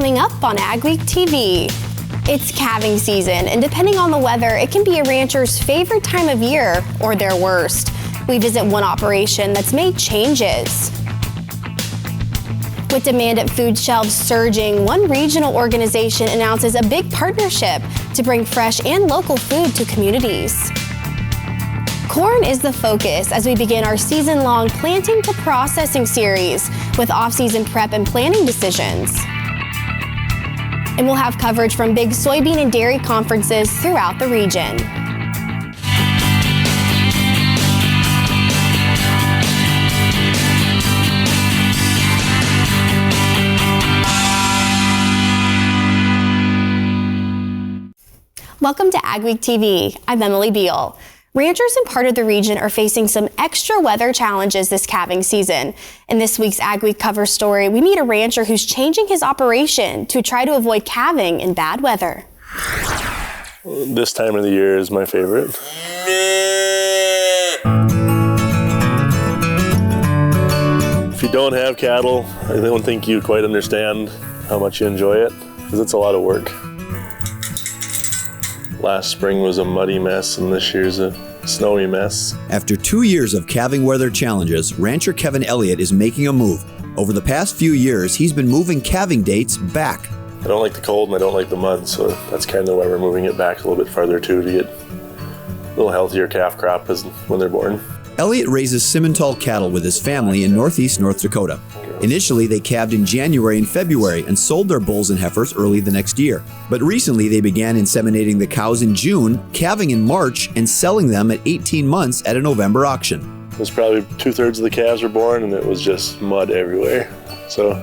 coming up on AgweekTV. It's calving season, and depending on the weather, it can be a rancher's favorite time of year or their worst. We visit one operation that's made changes. With demand at food shelves surging, one regional organization announces a big partnership to bring fresh and local food to communities. Corn is the focus as we begin our season-long planting to processing series with off-season prep and planning decisions. And we'll have coverage from big soybean and dairy conferences throughout the region. Welcome to AgweekTV. I'm Emily Beal. Ranchers in part of the region are facing some extra weather challenges this calving season. In this week's AgWeek cover story, we meet a rancher who's changing his operation to try to avoid calving in bad weather. This time of the year is my favorite. If you don't have cattle, I don't think you quite understand how much you enjoy it, because it's a lot of work. Last spring was a muddy mess, and this year's a snowy mess. After 2 years of calving weather challenges, rancher Kevin Elliott is making a move. Over the past few years, he's been moving calving dates back. I don't like the cold and I don't like the mud, so that's kind of why we're moving it back a little bit farther too, to get a little healthier calf crop when they're born. Elliott raises Simmental cattle with his family in northeast North Dakota. Initially, they calved in January and February and sold their bulls and heifers early the next year. But recently, they began inseminating the cows in June, calving in March, and selling them at 18 months at a November auction. It was probably 2/3 of the calves were born, and it was just mud everywhere. So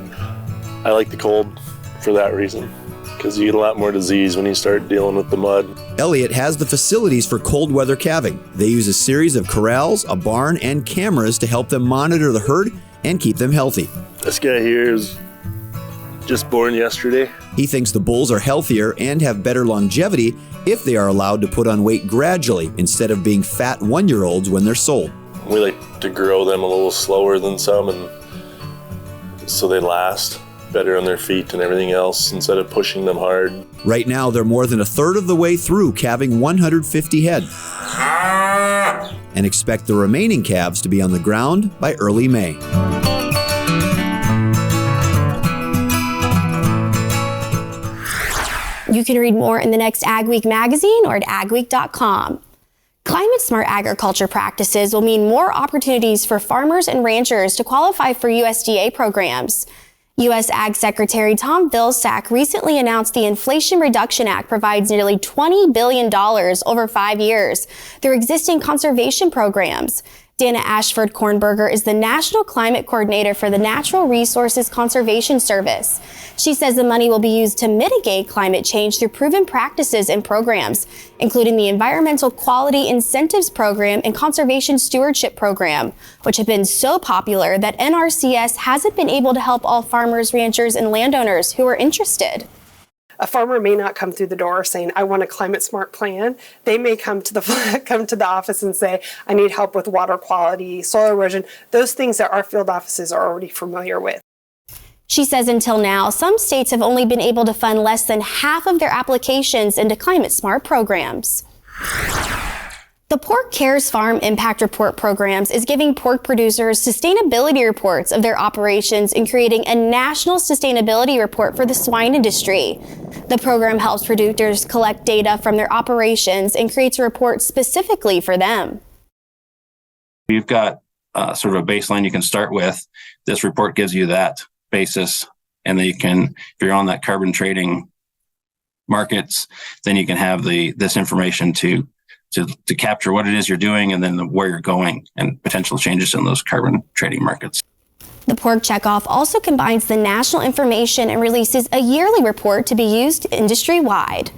I like the cold for that reason, because you get a lot more disease when you start dealing with the mud. Elliott has the facilities for cold weather calving. They use a series of corrals, a barn, and cameras to help them monitor the herd and keep them healthy. This guy here is just born yesterday. He thinks the bulls are healthier and have better longevity if they are allowed to put on weight gradually instead of being fat one-year-olds when they're sold. We like to grow them a little slower than some, and so they last better on their feet and everything else instead of pushing them hard. Right now, they're more than a third of the way through calving 150 head and expect the remaining calves to be on the ground by early May. You can read more in the next AgWeek magazine or at agweek.com. Climate-smart agriculture practices will mean more opportunities for farmers and ranchers to qualify for USDA programs. U.S. Ag Secretary Tom Vilsack recently announced the Inflation Reduction Act provides nearly $20 billion over 5 years through existing conservation programs. Dana Ashford Kornberger is the National Climate Coordinator for the Natural Resources Conservation Service. She says the money will be used to mitigate climate change through proven practices and programs, including the Environmental Quality Incentives Program and Conservation Stewardship Program, which have been so popular that NRCS hasn't been able to help all farmers, ranchers, and landowners who are interested. A farmer may not come through the door saying, I want a climate smart plan. They may come to the office and say, I need help with water quality, soil erosion, those things that our field offices are already familiar with. She says until now, some states have only been able to fund less than half of their applications into climate smart programs. The Pork Cares Farm Impact Report programs is giving pork producers sustainability reports of their operations and creating a national sustainability report for the swine industry. The program helps producers collect data from their operations and creates a report specifically for them. You've got sort of a baseline you can start with. This report gives you that basis, and then you can, if you're on that carbon trading markets, then you can have this information to capture what it is you're doing and then where you're going and potential changes in those carbon trading markets. The Pork Checkoff also combines the national information and releases a yearly report to be used industry-wide.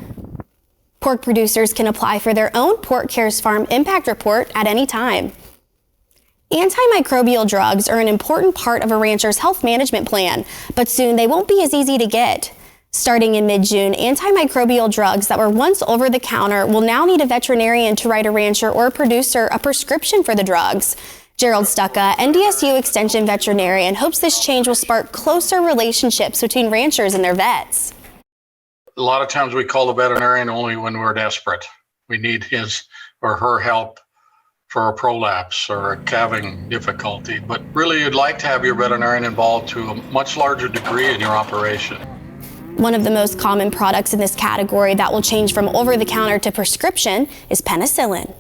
Pork producers can apply for their own Pork Cares Farm Impact Report at any time. Antimicrobial drugs are an important part of a rancher's health management plan, but soon they won't be as easy to get. Starting in mid-June, antimicrobial drugs that were once over-the-counter will now need a veterinarian to write a rancher or a producer a prescription for the drugs. Gerald Stucca, NDSU Extension veterinarian, hopes this change will spark closer relationships between ranchers and their vets. A lot of times we call the veterinarian only when we're desperate. We need his or her help for a prolapse or a calving difficulty. But really, you'd like to have your veterinarian involved to a much larger degree in your operation. One of the most common products in this category that will change from over-the-counter to prescription is penicillin.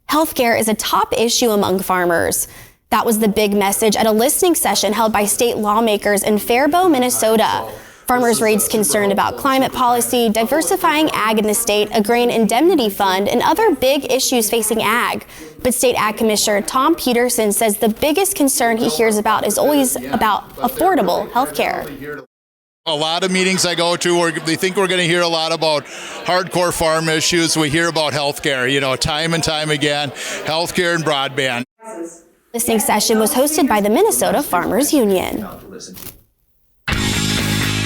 Healthcare is a top issue among farmers. That was the big message at a listening session held by state lawmakers in Faribault, Minnesota. Farmers raised concern about climate policy, diversifying ag in the state, a grain indemnity fund, and other big issues facing ag. But State Ag Commissioner Tom Peterson says the biggest concern he hears about is always about affordable health care. A lot of meetings I go to where they think we're going to hear a lot about hardcore farm issues. We hear about healthcare, time and time again, healthcare and broadband. Listening session was hosted by the Minnesota Farmers Union.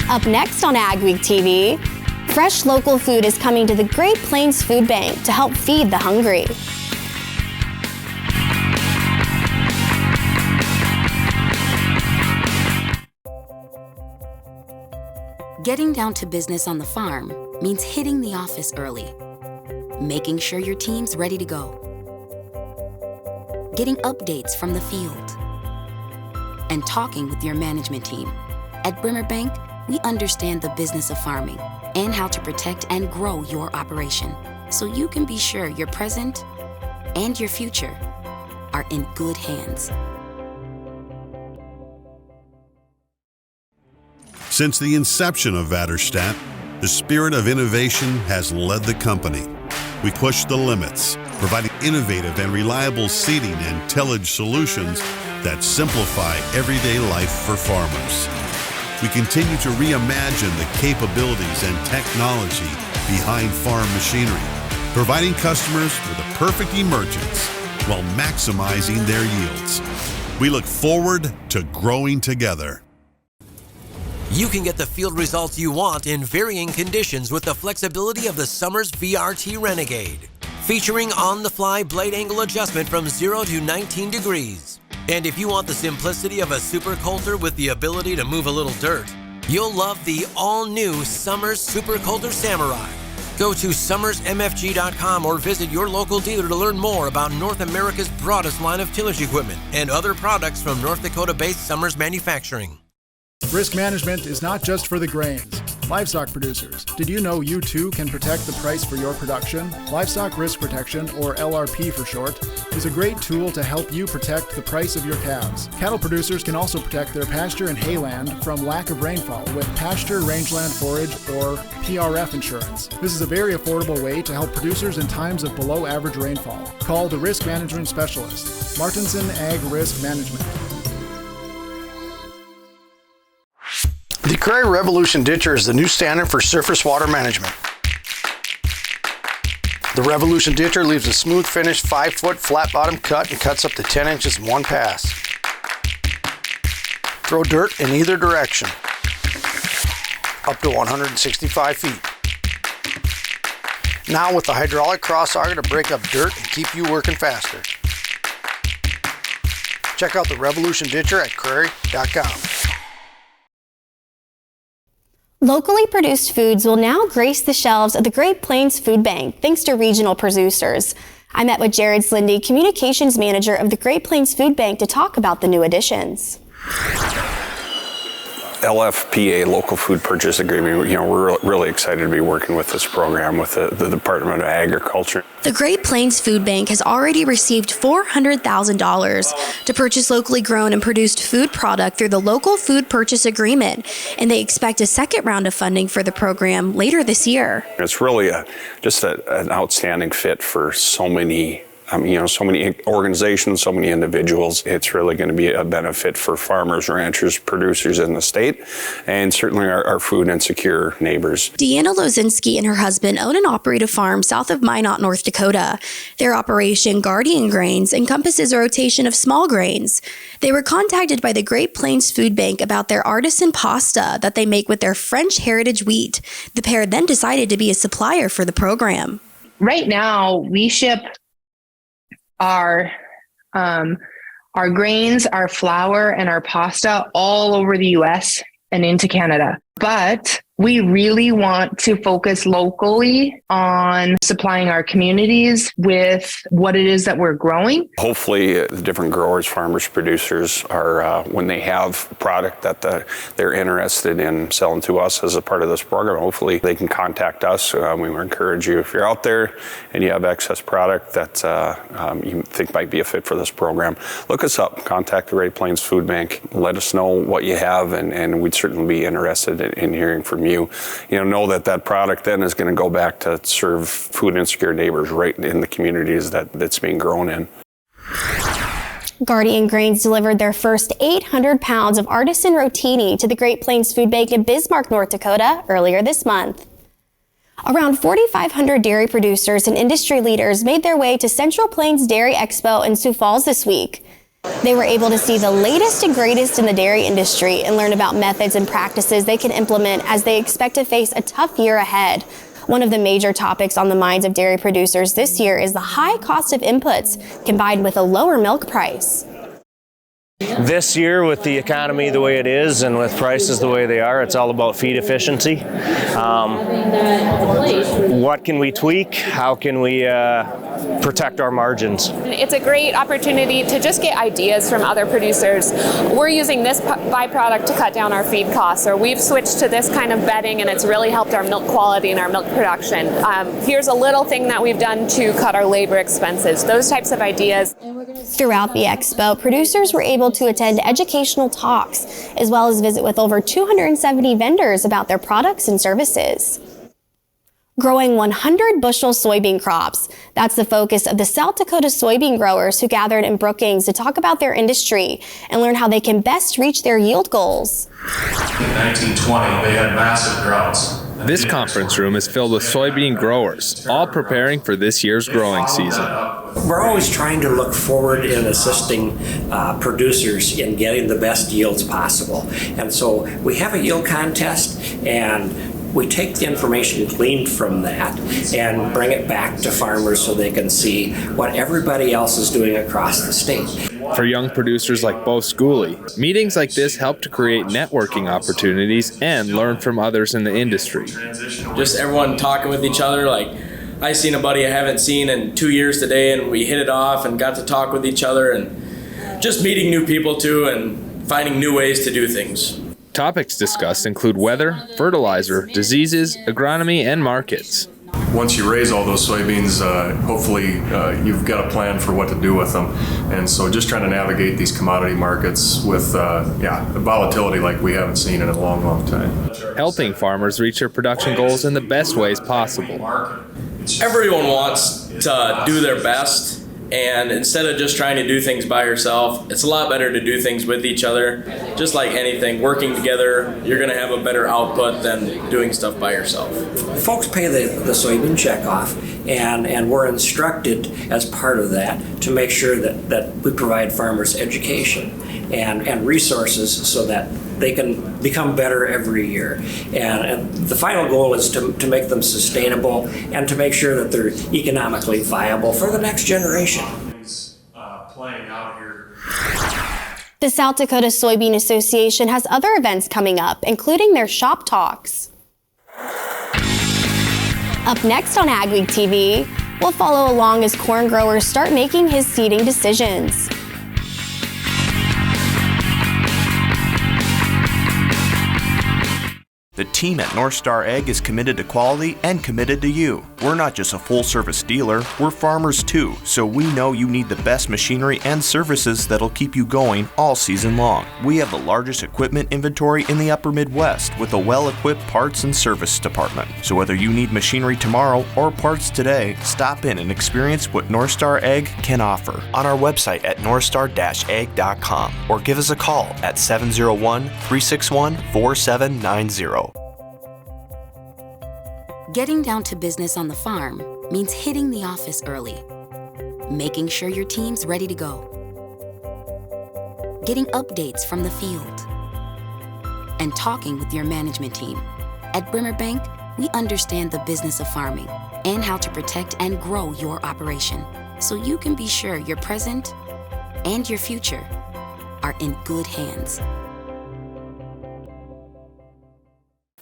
Up next on AgweekTV, fresh local food is coming to the Great Plains Food Bank to help feed the hungry. Getting down to business on the farm means hitting the office early, making sure your team's ready to go, getting updates from the field, and talking with your management team. At Bremer Bank, we understand the business of farming and how to protect and grow your operation so you can be sure your present and your future are in good hands. Since the inception of Vatterstadt, the spirit of innovation has led the company. We push the limits, providing innovative and reliable seeding and tillage solutions that simplify everyday life for farmers. We continue to reimagine the capabilities and technology behind farm machinery, providing customers with a perfect emergence while maximizing their yields. We look forward to growing together. You can get the field results you want in varying conditions with the flexibility of the Summers VRT Renegade, featuring on-the-fly blade angle adjustment from 0 to 19 degrees. And if you want the simplicity of a super coulter with the ability to move a little dirt, you'll love the all-new Summers Super Coulter Samurai. Go to summersmfg.com or visit your local dealer to learn more about North America's broadest line of tillage equipment and other products from North Dakota-based Summers Manufacturing. Risk management is not just for the grains. Livestock producers, did you know you too can protect the price for your production? Livestock Risk Protection, or LRP for short, is a great tool to help you protect the price of your calves. Cattle producers can also protect their pasture and hayland from lack of rainfall with Pasture Rangeland Forage, or PRF insurance. This is a very affordable way to help producers in times of below average rainfall. Call the risk management specialist, Martinson Ag Risk Management. The Prairie Revolution Ditcher is the new standard for surface water management. The Revolution Ditcher leaves a smooth finish 5-foot flat bottom cut and cuts up to 10 inches in one pass. Throw dirt in either direction, up to 165 feet. Now with the hydraulic cross auger to break up dirt and keep you working faster. Check out the Revolution Ditcher at Prairie.com. Locally produced foods will now grace the shelves of the Great Plains Food Bank, thanks to regional producers. I met with Jared Slindy, Communications Manager of the Great Plains Food Bank, to talk about the new additions. LFPA, Local Food Purchase Agreement, we're really excited to be working with this program with the Department of Agriculture. The Great Plains Food Bank has already received $400,000 to purchase locally grown and produced food product through the Local Food Purchase Agreement, and they expect a second round of funding for the program later this year. It's really just an outstanding fit for so many so many organizations, so many individuals. It's really going to be a benefit for farmers, ranchers, producers in the state, and certainly our food insecure neighbors. Deanna Lozinski and her husband own and operate a farm south of Minot, North Dakota. Their operation, Guardian Grains, encompasses a rotation of small grains. They were contacted by the Great Plains Food Bank about their artisan pasta that they make with their French heritage wheat. The pair then decided to be a supplier for the program. Right now, we ship our our grains, our flour, and our pasta all over the US and into Canada. But we really want to focus locally on supplying our communities with what it is that we're growing. Hopefully, the different growers, farmers, producers are, when they have product that they're interested in selling to us as a part of this program, hopefully they can contact us. We would encourage you, if you're out there and you have excess product that you think might be a fit for this program, look us up, contact the Great Plains Food Bank, let us know what you have, and we'd certainly be interested in hearing from you. Know that product then is going to go back to serve food insecure neighbors right in the communities that's being grown in. Guardian Grains delivered their first 800 pounds of artisan rotini to the Great Plains Food Bank in Bismarck, North Dakota earlier this month. Around 4,500 dairy producers and industry leaders made their way to Central Plains Dairy Expo in Sioux Falls this week. They were able to see the latest and greatest in the dairy industry and learn about methods and practices they can implement as they expect to face a tough year ahead. One of the major topics on the minds of dairy producers this year is the high cost of inputs combined with a lower milk price. This year, with the economy the way it is and with prices the way they are, it's all about feed efficiency. What can we tweak? How can we protect our margins? It's a great opportunity to just get ideas from other producers. We're using this byproduct to cut down our feed costs, or we've switched to this kind of bedding and it's really helped our milk quality and our milk production. Here's a little thing that we've done to cut our labor expenses, those types of ideas. Throughout the expo, producers were able to attend educational talks, as well as visit with over 270 vendors about their products and services. Growing 100 bushel soybean crops. That's the focus of the South Dakota soybean growers who gathered in Brookings to talk about their industry and learn how they can best reach their yield goals. In 1920, they had massive droughts. This conference room is filled with soybean growers, all preparing for this year's growing season. We're always trying to look forward in assisting producers in getting the best yields possible. And so we have a yield contest, and we take the information gleaned from that and bring it back to farmers so they can see what everybody else is doing across the state. For young producers like Bo Schooley, meetings like this help to create networking opportunities and learn from others in the industry. Just everyone talking with each other. Like, I seen a buddy I haven't seen in 2 years today, and we hit it off and got to talk with each other, and just meeting new people too and finding new ways to do things. Topics discussed include weather, fertilizer, diseases, agronomy, and markets. Once you raise all those soybeans, hopefully you've got a plan for what to do with them. And so just trying to navigate these commodity markets with volatility like we haven't seen in a long, long time. Helping farmers reach their production goals in the best ways possible. Everyone wants to do their best, and instead of just trying to do things by yourself, it's a lot better to do things with each other. Just like anything, working together, you're going to have a better output than doing stuff by yourself. Folks pay the soybean check off, and we're instructed as part of that to make sure that we provide farmers education and resources so that they can become better every year. And the final goal is to make them sustainable and to make sure that they're economically viable for the next generation. The South Dakota Soybean Association has other events coming up, including their shop talks. Up next on AgWeek TV, we'll follow along as corn growers start making his seeding decisions. The team at Northstar Egg is committed to quality and committed to you. We're not just a full-service dealer, we're farmers too, so we know you need the best machinery and services that'll keep you going all season long. We have the largest equipment inventory in the upper Midwest with a well-equipped parts and service department. So whether you need machinery tomorrow or parts today, stop in and experience what Northstar Egg can offer on our website at northstar-egg.com or give us a call at 701-361-4790. Getting down to business on the farm means hitting the office early, making sure your team's ready to go, getting updates from the field, and talking with your management team. At Bremer Bank, we understand the business of farming and how to protect and grow your operation so you can be sure you're present and your future are in good hands.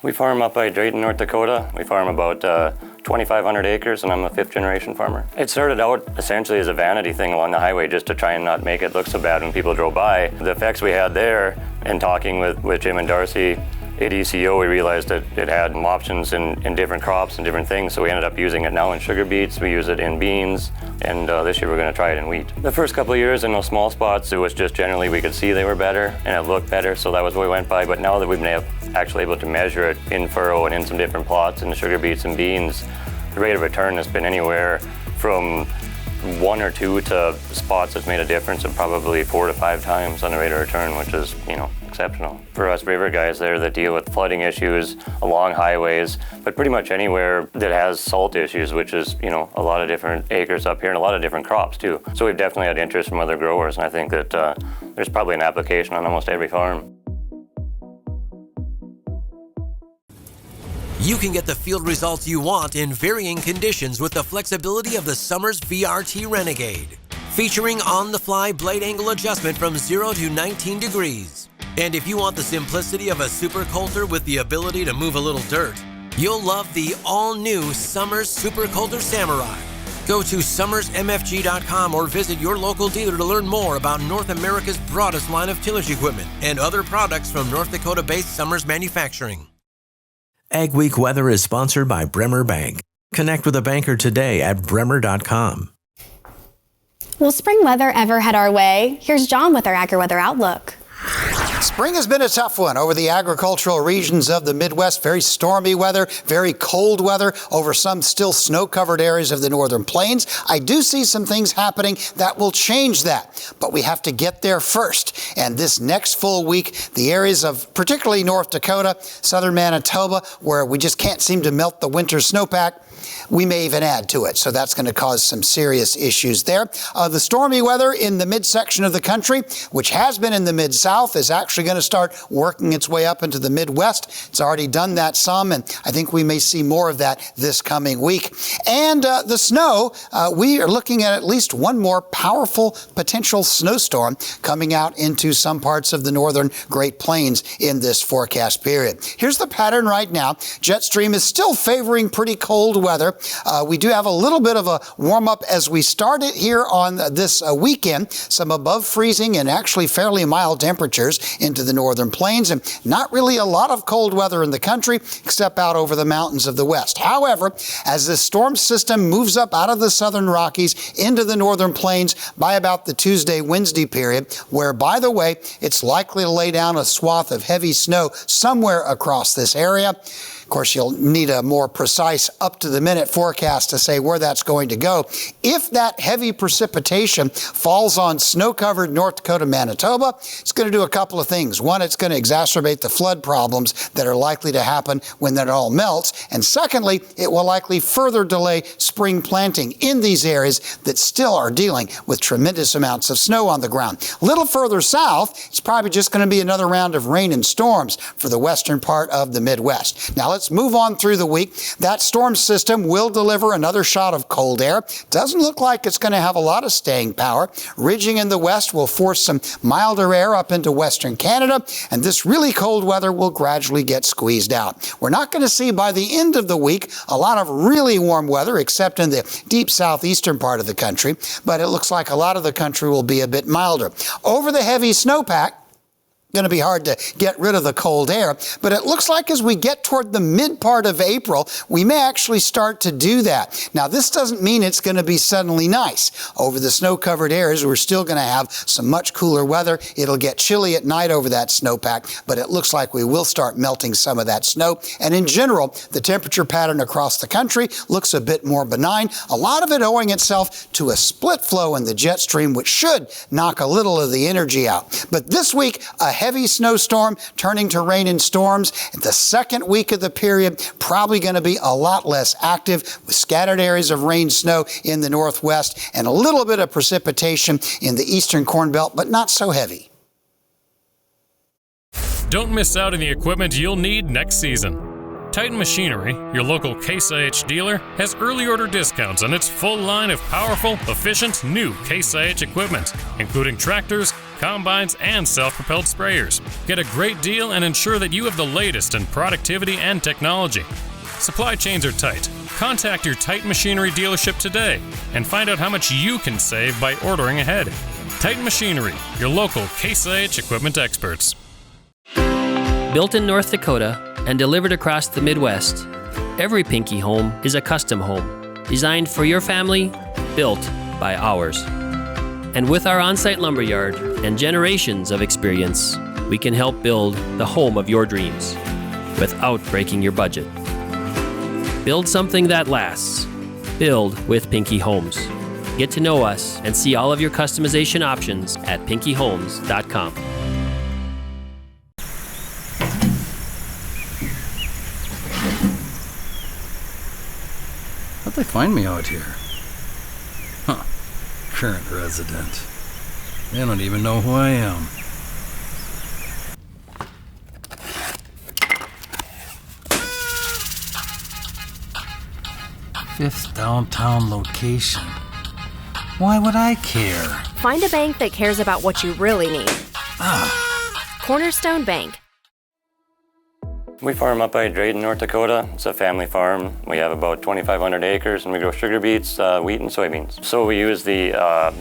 We farm up by Drayton, North Dakota. We farm about 2,500 acres, and I'm a fifth-generation farmer. It started out essentially as a vanity thing along the highway, just to try and not make it look so bad when people drove by. The effects we had there, and talking with Jim and Darcy at ECO, we realized that it had options in different crops and different things, so we ended up using it now in sugar beets. We use it in beans, and this year we're going to try it in wheat. The first couple of years in those small spots, it was just generally we could see they were better, and it looked better, so that was what we went by. But now that we've been actually able to measure it in furrow and in some different plots in the sugar beets and beans, the rate of return has been anywhere from 1 or 2 to spots that's made a difference of probably 4 to 5 times on the rate of return, which is, exceptional. For us river guys there that deal with flooding issues along highways, but pretty much anywhere that has salt issues, which is, a lot of different acres up here and a lot of different crops too. So we've definitely had interest from other growers, and I think that there's probably an application on almost every farm. You can get the field results you want in varying conditions with the flexibility of the Summers VRT Renegade. Featuring on-the-fly blade angle adjustment from 0 to 19 degrees. And if you want the simplicity of a super coulter with the ability to move a little dirt, you'll love the all-new Summers Super Coulter Samurai. Go to summersmfg.com or visit your local dealer to learn more about North America's broadest line of tillage equipment and other products from North Dakota-based Summers Manufacturing. AgWeek Weather is sponsored by Bremer Bank. Connect with a banker today at bremer.com. Will spring weather ever head our way? Here's John with our AccuWeather Outlook. Spring has been a tough one over the agricultural regions of the Midwest. Very stormy weather, very cold weather over some still snow-covered areas of the northern plains. I do see some things happening that will change that, but we have to get there first. And this next full week, the areas of particularly North Dakota, southern Manitoba, where we just can't seem to melt the winter snowpack, we may even add to it. So that's going to cause some serious issues there. The stormy weather in the midsection of the country, which has been in the mid-south, is actually going to start working its way up into the Midwest. It's already done that some, and I think we may see more of that this coming week. And the snow, we are looking at least one more powerful potential snowstorm coming out into some parts of the northern Great Plains in this forecast period. Here's the pattern right now. Jet stream is still favoring pretty cold weather. We do have a little bit of a warm-up as we start it here on this weekend. Some above freezing and actually fairly mild temperatures into the northern plains, and not really a lot of cold weather in the country except out over the mountains of the west. However, as this storm system moves up out of the southern Rockies into the northern plains by about the Tuesday-Wednesday period, where, by the way, it's likely to lay down a swath of heavy snow somewhere across this area. Of course, you'll need a more precise up-to-the-minute forecast to say where that's going to go. If that heavy precipitation falls on snow-covered North Dakota, Manitoba, it's going to do a couple of things. One, it's going to exacerbate the flood problems that are likely to happen when that all melts. And secondly, it will likely further delay spring planting in these areas that still are dealing with tremendous amounts of snow on the ground. A little further south, it's probably just going to be another round of rain and storms for the western part of the Midwest. Now, let's move on through the week. That storm system will deliver another shot of cold air. Doesn't look like it's going to have a lot of staying power. Ridging in the west will force some milder air up into western Canada, and this really cold weather will gradually get squeezed out. We're not going to see by the end of the week a lot of really warm weather, except in the deep southeastern part of the country, but it looks like a lot of the country will be a bit milder. Over the heavy snowpack, going to be hard to get rid of the cold air, but it looks like as we get toward the mid part of April, we may actually start to do that. Now, this doesn't mean it's going to be suddenly nice. Over the snow-covered areas, we're still going to have some much cooler weather. It'll get chilly at night over that snowpack, but it looks like we will start melting some of that snow. And in general, the temperature pattern across the country looks a bit more benign, a lot of it owing itself to a split flow in the jet stream, which should knock a little of the energy out. But this week, a heavy snowstorm turning to rain and storms. The second week of the period, probably going to be a lot less active with scattered areas of rain, snow in the northwest and a little bit of precipitation in the eastern Corn Belt, but not so heavy. Don't miss out on the equipment you'll need next season. Titan Machinery, your local Case IH dealer, has early order discounts on its full line of powerful, efficient, new Case IH equipment, including tractors, combines, and self-propelled sprayers. Get a great deal and ensure that you have the latest in productivity and technology. Supply chains are tight. Contact your Titan Machinery dealership today and find out how much you can save by ordering ahead. Titan Machinery, your local Case IH equipment experts. Built in North Dakota and delivered across the Midwest, every Pinky home is a custom home, designed for your family, built by ours. And with our on-site lumberyard and generations of experience, we can help build the home of your dreams without breaking your budget. Build something that lasts. Build with Pinky Homes. Get to know us and see all of your customization options at pinkyhomes.com. How'd they find me out here? Huh. Current resident. They don't even know who I am. Fifth downtown location. Why would I care? Find a bank that cares about what you really need. Cornerstone Bank. We farm up by Drayton, North Dakota. It's a family farm. We have about 2,500 acres and we grow sugar beets, wheat, and soybeans. So we use the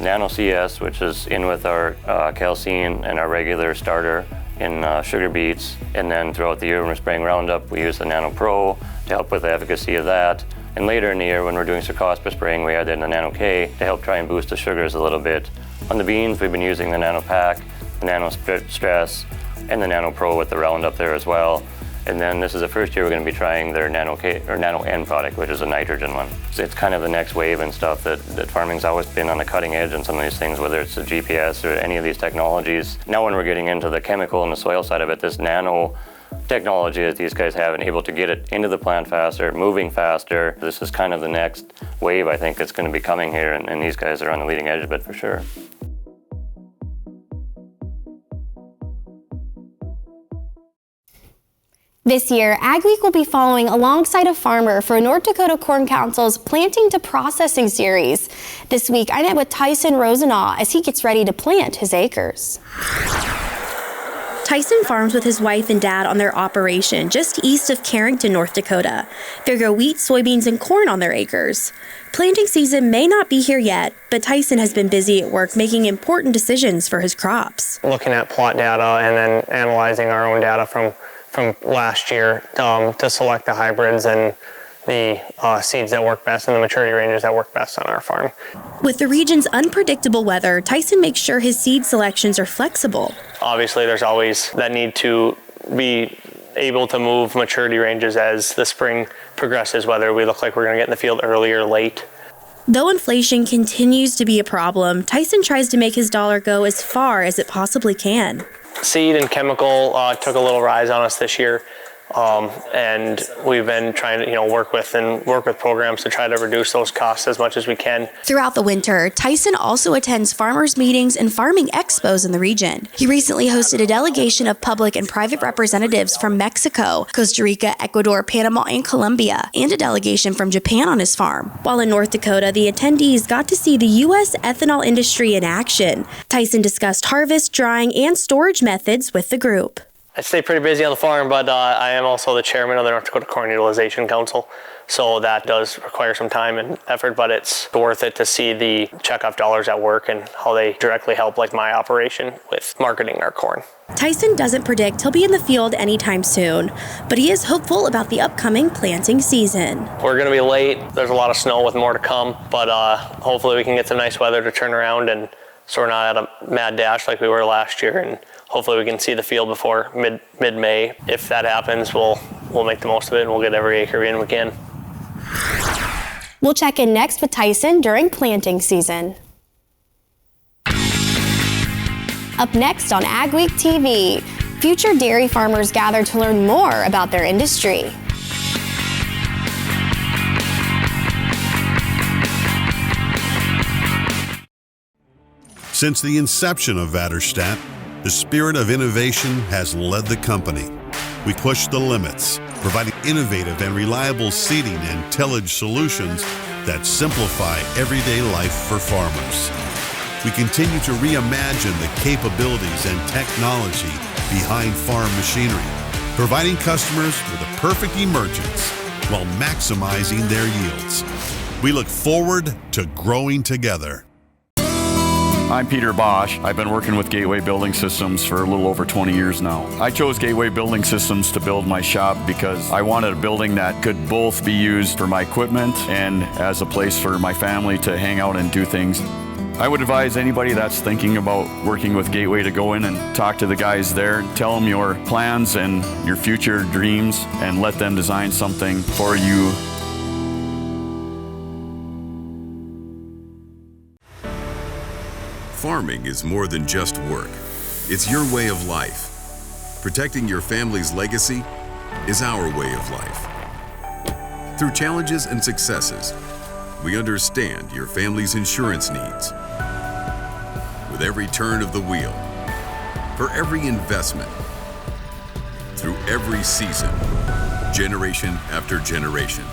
Nano CS, which is in with our calcine and our regular starter in sugar beets. And then throughout the year when we're spraying Roundup, we use the Nano Pro to help with the efficacy of that. And later in the year when we're doing Cercospora spraying, we add in the Nano K to help try and boost the sugars a little bit. On the beans, we've been using the Nano Pack, the Nano Stress, and the Nano Pro with the Roundup there as well. And then this is the first year we're going to be trying their Nano K or Nano N product, which is a nitrogen one. So it's kind of the next wave and stuff that farming's always been on the cutting edge on some of these things, whether it's the GPS or any of these technologies. Now when we're getting into the chemical and the soil side of it, this nano technology that these guys have and able to get it into the plant faster, moving faster. This is kind of the next wave I think that's going to be coming here, and these guys are on the leading edge of it for sure. This year, AgWeek will be following alongside a farmer for North Dakota Corn Council's Planting to Processing series. This week, I met with Tyson Rosenaw as he gets ready to plant his acres. Tyson farms with his wife and dad on their operation just east of Carrington, North Dakota. They grow wheat, soybeans, and corn on their acres. Planting season may not be here yet, but Tyson has been busy at work making important decisions for his crops. Looking at plot data and then analyzing our own data from last year to select the hybrids and the seeds that work best and the maturity ranges that work best on our farm. With the region's unpredictable weather, Tyson makes sure his seed selections are flexible. Obviously, there's always that need to be able to move maturity ranges as the spring progresses, whether we look like we're going to get in the field early or late. Though inflation continues to be a problem, Tyson tries to make his dollar go as far as it possibly can. Seed and chemical took a little rise on us this year, and we've been trying to work with programs to try to reduce those costs as much as we can. Throughout the winter, Tyson also attends farmers' meetings and farming expos in the region. He recently hosted a delegation of public and private representatives from Mexico, Costa Rica, Ecuador, Panama, and Colombia, and a delegation from Japan on his farm. While in North Dakota, the attendees got to see the U.S. ethanol industry in action. Tyson discussed harvest, drying, and storage methods with the group. I stay pretty busy on the farm, but I am also the chairman of the North Dakota Corn Utilization Council, so that does require some time and effort, but it's worth it to see the checkoff dollars at work and how they directly help like my operation with marketing our corn. Tyson doesn't predict he'll be in the field anytime soon, but he is hopeful about the upcoming planting season. We're going to be late. There's a lot of snow with more to come, but hopefully we can get some nice weather to turn around and so we're not at a mad dash like we were last year, and hopefully we can see the field before mid-May. If that happens, we'll make the most of it and we'll get every acre in we can. We'll check in next with Tyson during planting season. Up next on AgweekTV, future dairy farmers gather to learn more about their industry. Since the inception of Vaterstadt, the spirit of innovation has led the company. We push the limits, providing innovative and reliable seeding and tillage solutions that simplify everyday life for farmers. We continue to reimagine the capabilities and technology behind farm machinery, providing customers with a perfect emergence while maximizing their yields. We look forward to growing together. I'm Peter Bosch. I've been working with Gateway Building Systems for a little over 20 years now. I chose Gateway Building Systems to build my shop because I wanted a building that could both be used for my equipment and as a place for my family to hang out and do things. I would advise anybody that's thinking about working with Gateway to go in and talk to the guys there, tell them your plans and your future dreams, and let them design something for you. Farming is more than just work. It's your way of life. Protecting your family's legacy is our way of life. Through challenges and successes, we understand your family's insurance needs. With every turn of the wheel, for every investment, through every season, generation after generation,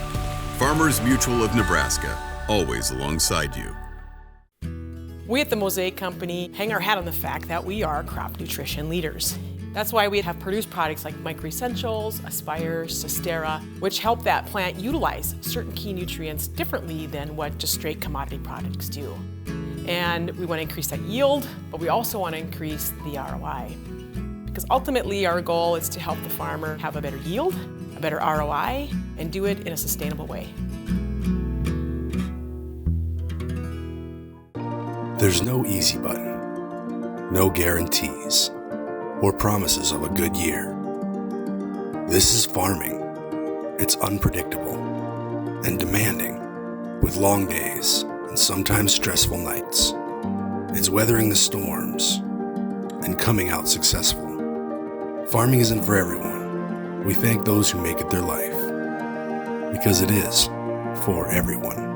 Farmers Mutual of Nebraska, always alongside you. We at the Mosaic Company hang our hat on the fact that we are crop nutrition leaders. That's why we have produced products like Micro Essentials, Aspire, Sustera, which help that plant utilize certain key nutrients differently than what just straight commodity products do. And we want to increase that yield, but we also want to increase the ROI. Because ultimately our goal is to help the farmer have a better yield, a better ROI, and do it in a sustainable way. There's no easy button, no guarantees, or promises of a good year. This is farming. It's unpredictable and demanding, with long days and sometimes stressful nights. It's weathering the storms and coming out successful. Farming isn't for everyone. We thank those who make it their life, because it is for everyone.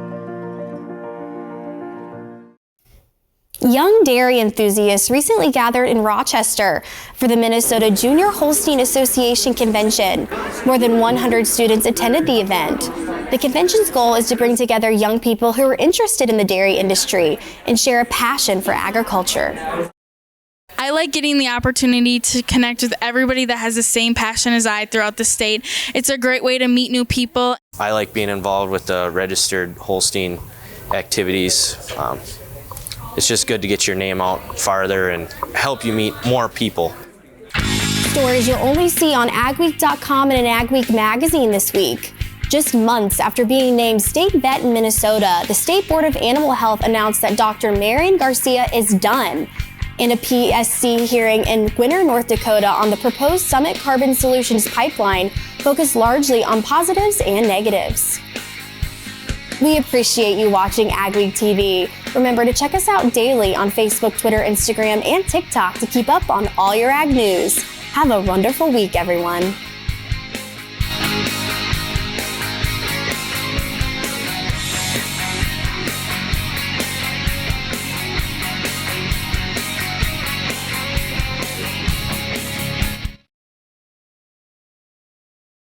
Young dairy enthusiasts recently gathered in Rochester for the Minnesota Junior Holstein Association Convention. More than 100 students attended the event. The convention's goal is to bring together young people who are interested in the dairy industry and share a passion for agriculture. I like getting the opportunity to connect with everybody that has the same passion as I throughout the state. It's a great way to meet new people. I like being involved with the registered Holstein activities. It's just good to get your name out farther and help you meet more people. Stories you'll only see on AgWeek.com and an AgWeek magazine this week. Just months after being named state vet in Minnesota, the State Board of Animal Health announced that Dr. Marion Garcia is done. In a PSC hearing in Gwinner, North Dakota on the proposed Summit Carbon Solutions pipeline focused largely on positives and negatives. We appreciate you watching AgWeek TV. Remember to check us out daily on Facebook, Twitter, Instagram, and TikTok to keep up on all your ag news. Have a wonderful week, everyone.